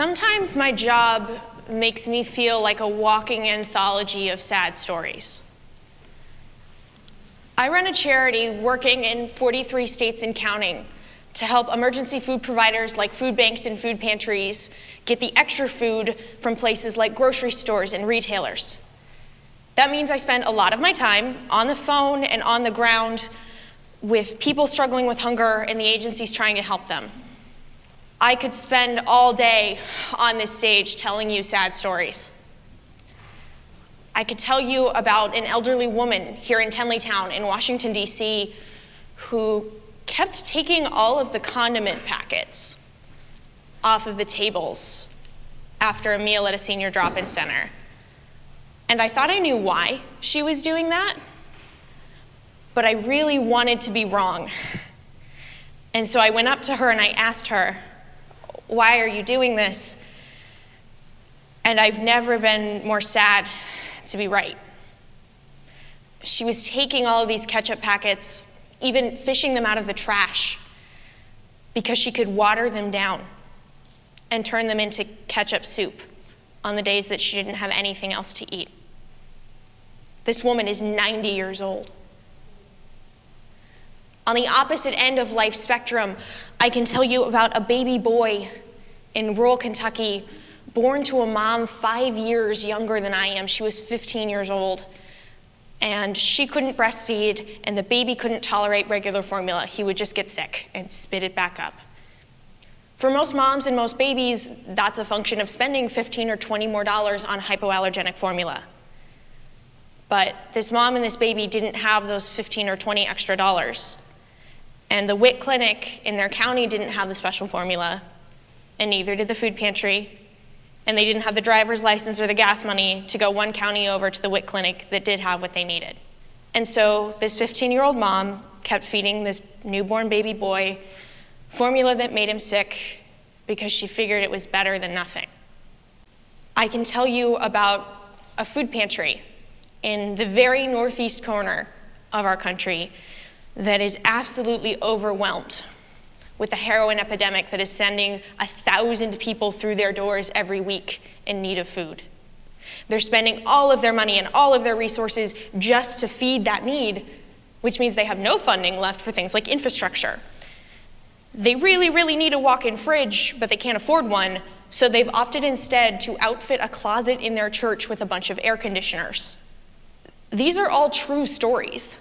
Sometimes my job makes me feel like a walking anthology of sad stories. I run a charity working in 43 states and counting to help emergency food providers like food banks and food pantries get the extra food from places like grocery stores and retailers. That means I spend a lot of my time on the phone and on the ground with people struggling with hunger and the agencies trying to help them. I could spend all day on this stage telling you sad stories. I could tell you about an elderly woman here in Tenleytown in Washington, D.C., who kept taking all of the condiment packets off of the tables after a meal at a senior drop-in center. And I thought I knew why she was doing that, but I really wanted to be wrong. And so I went up to her and I asked her, "Why are you doing this?" And I've never been more sad to be right. She was taking all of these ketchup packets, even fishing them out of the trash, because she could water them down and turn them into ketchup soup on the days that she didn't have anything else to eat. This woman is 90 years old. On the opposite end of life's spectrum, I can tell you about a baby boy in rural Kentucky, born to a mom 5 years younger than I am. She was 15 years old, and she couldn't breastfeed, and the baby couldn't tolerate regular formula. He would just get sick and spit it back up. For most moms and most babies, that's a function of spending $15 or $20 more on hypoallergenic formula. But this mom and this baby didn't have those 15 or 20 extra dollars. And the WIC clinic in their county didn't have the special formula, and neither did the food pantry. And they didn't have the driver's license or the gas money to go one county over to the WIC clinic that did have what they needed. And so this 15-year-old mom kept feeding this newborn baby boy formula that made him sick because she figured it was better than nothing. I can tell you about a food pantry in the very northeast corner of our country that is absolutely overwhelmed with a heroin epidemic that is sending 1,000 people through their doors every week in need of food. They're spending all of their money and all of their resources just to feed that need, which means they have no funding left for things like infrastructure. They really, really need a walk-in fridge, but they can't afford one, so they've opted instead to outfit a closet in their church with a bunch of air conditioners. These are all true stories,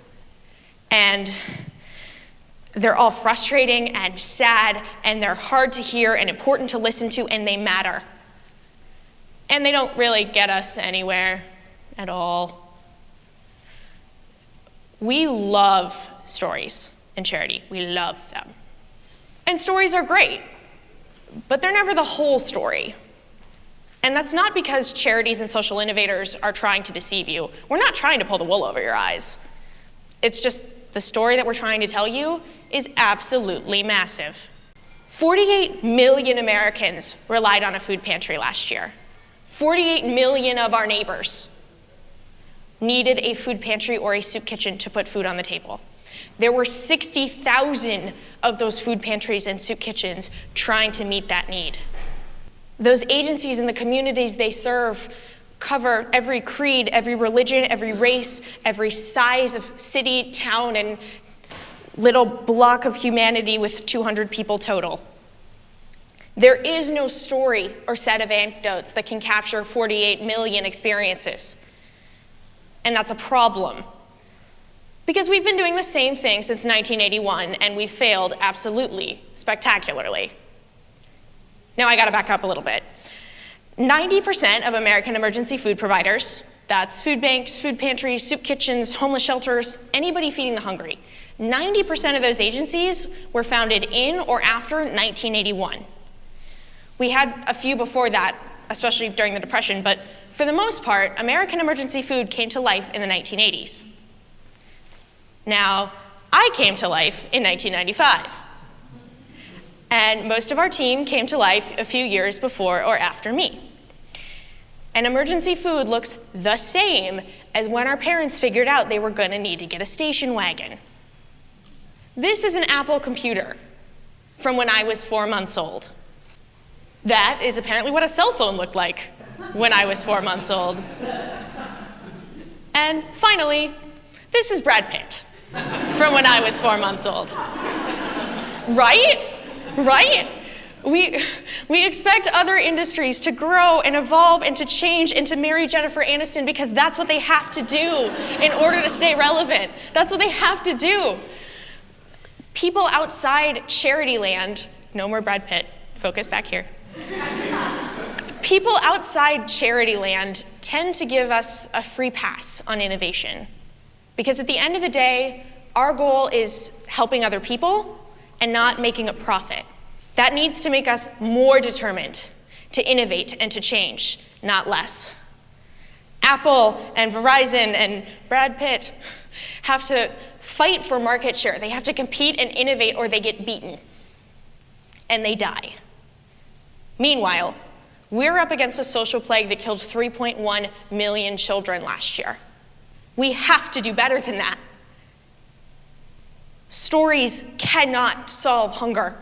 and they're all frustrating and sad, and they're hard to hear and important to listen to, and they matter. And they don't really get us anywhere at all. We love stories in charity. We love them. And stories are great, but they're never the whole story. And that's not because charities and social innovators are trying to deceive you. We're not trying to pull the wool over your eyes. It's just the story that we're trying to tell you is absolutely massive. 48 million Americans relied on a food pantry last year. 48 million of our neighbors needed a food pantry or a soup kitchen to put food on the table. There were 60,000 of those food pantries and soup kitchens trying to meet that need. Those agencies and the communities they serve cover every creed, every religion, every race, every size of city, town, and little block of humanity with 200 people total. There is no story or set of anecdotes that can capture 48 million experiences. And that's a problem. Because we've been doing the same thing since 1981, and we've failed absolutely spectacularly. Now I gotta back up a little bit. 90% of American emergency food providers, that's food banks, food pantries, soup kitchens, homeless shelters, anybody feeding the hungry, 90% of those agencies were founded in or after 1981. We had a few before that, especially during the Depression, but for the most part, American emergency food came to life in the 1980s. Now, I came to life in 1995. And most of our team came to life a few years before or after me. And emergency food looks the same as when our parents figured out they were going to need to get a station wagon. This is an Apple computer from when I was 4 months old. That is apparently what a cell phone looked like when I was 4 months old. And finally, this is Brad Pitt from when I was 4 months old. Right? Right? We expect other industries to grow and evolve and to change and to marry Jennifer Aniston because that's what they have to do in order to stay relevant. That's what they have to do. People outside charity land, no more Brad Pitt, focus back here. People outside charity land tend to give us a free pass on innovation because at the end of the day, our goal is helping other people and not making a profit. That needs to make us more determined to innovate and to change, not less. Apple and Verizon and Brad Pitt have to fight for market share. They have to compete and innovate or they get beaten. And they die. Meanwhile, we're up against a social plague that killed 3.1 million children last year. We have to do better than that. Stories cannot solve hunger.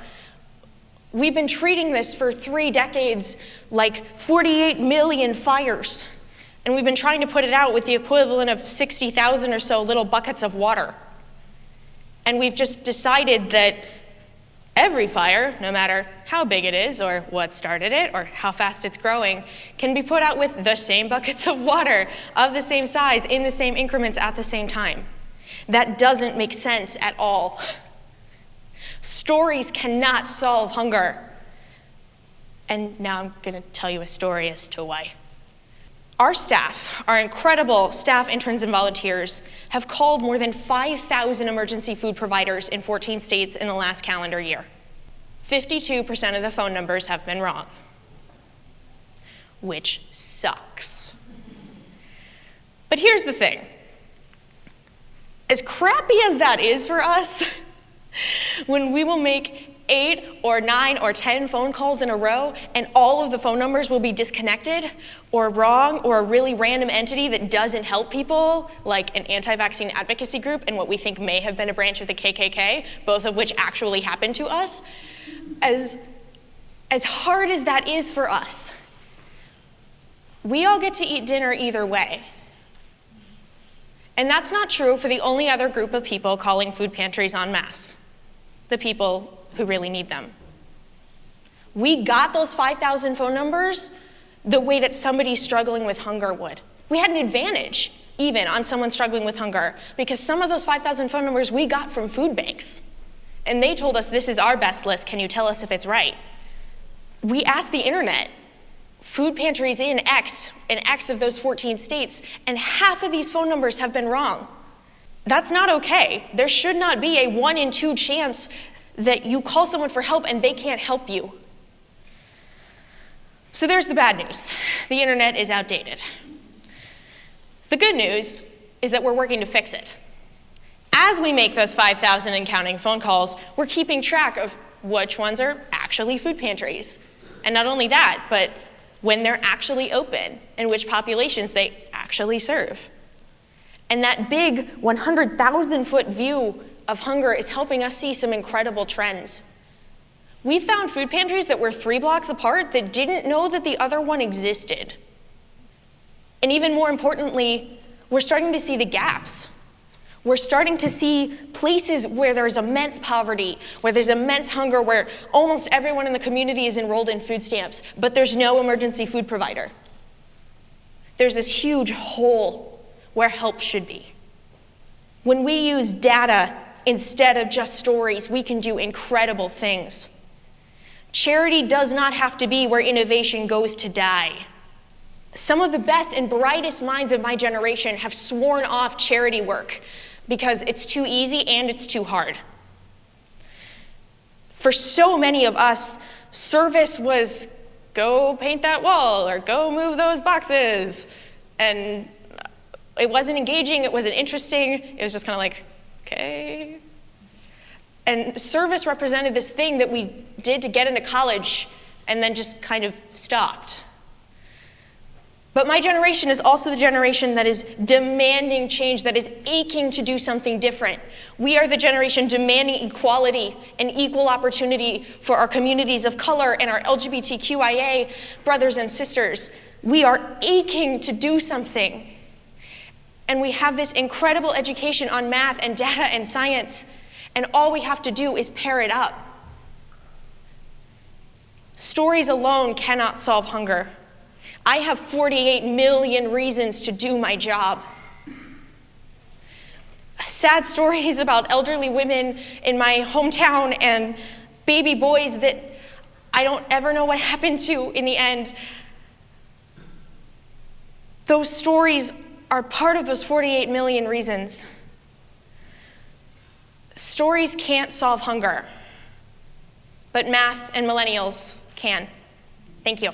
We've been treating this for 3 decades like 48 million fires, and we've been trying to put it out with the equivalent of 60,000 or so little buckets of water. And we've just decided that every fire, no matter how big it is or what started it or how fast it's growing, can be put out with the same buckets of water of the same size in the same increments at the same time. That doesn't make sense at all. Stories cannot solve hunger. And now I'm going to tell you a story as to why. Our staff, our incredible staff, interns, and volunteers, have called more than 5,000 emergency food providers in 14 states in the last calendar year. 52% of the phone numbers have been wrong, which sucks. But here's the thing. As crappy as that is for us, when we will make 8 or 9 or 10 phone calls in a row and all of the phone numbers will be disconnected or wrong or a really random entity that doesn't help people, like an anti-vaccine advocacy group and what we think may have been a branch of the KKK, both of which actually happened to us, as hard as that is for us, we all get to eat dinner either way. And that's not true for the only other group of people calling food pantries en masse, the people who really need them. We got those 5,000 phone numbers the way that somebody struggling with hunger would. We had an advantage, even, on someone struggling with hunger, because some of those 5,000 phone numbers we got from food banks. And they told us, this is our best list, can you tell us if it's right? We asked the internet, food pantries in X of those 14 states, and half of these phone numbers have been wrong. That's not okay. There should not be a 1 in 2 chance that you call someone for help and they can't help you. So there's the bad news. The internet is outdated. The good news is that we're working to fix it. As we make those 5,000 and counting phone calls, we're keeping track of which ones are actually food pantries. And not only that, but when they're actually open and which populations they actually serve. And that big 100,000-foot view of hunger is helping us see some incredible trends. We found food pantries that were 3 blocks apart that didn't know that the other one existed. And even more importantly, we're starting to see the gaps. We're starting to see places where there's immense poverty, where there's immense hunger, where almost everyone in the community is enrolled in food stamps, but there's no emergency food provider. There's this huge hole where help should be. When we use data instead of just stories, we can do incredible things. Charity does not have to be where innovation goes to die. Some of the best and brightest minds of my generation have sworn off charity work because it's too easy and it's too hard. For so many of us, service was go paint that wall or go move those boxes. And it wasn't engaging, it wasn't interesting, it was just kind of like, okay. And service represented this thing that we did to get into college and then just kind of stopped. But my generation is also the generation that is demanding change, that is aching to do something different. We are the generation demanding equality and equal opportunity for our communities of color and our LGBTQIA brothers and sisters. We are aching to do something. And we have this incredible education on math and data and science, and all we have to do is pair it up. Stories alone cannot solve hunger. I have 48 million reasons to do my job. Sad stories about elderly women in my hometown and baby boys that I don't ever know what happened to in the end. Those stories are part of those 48 million reasons. Stories can't solve hunger, but math and millennials can. Thank you.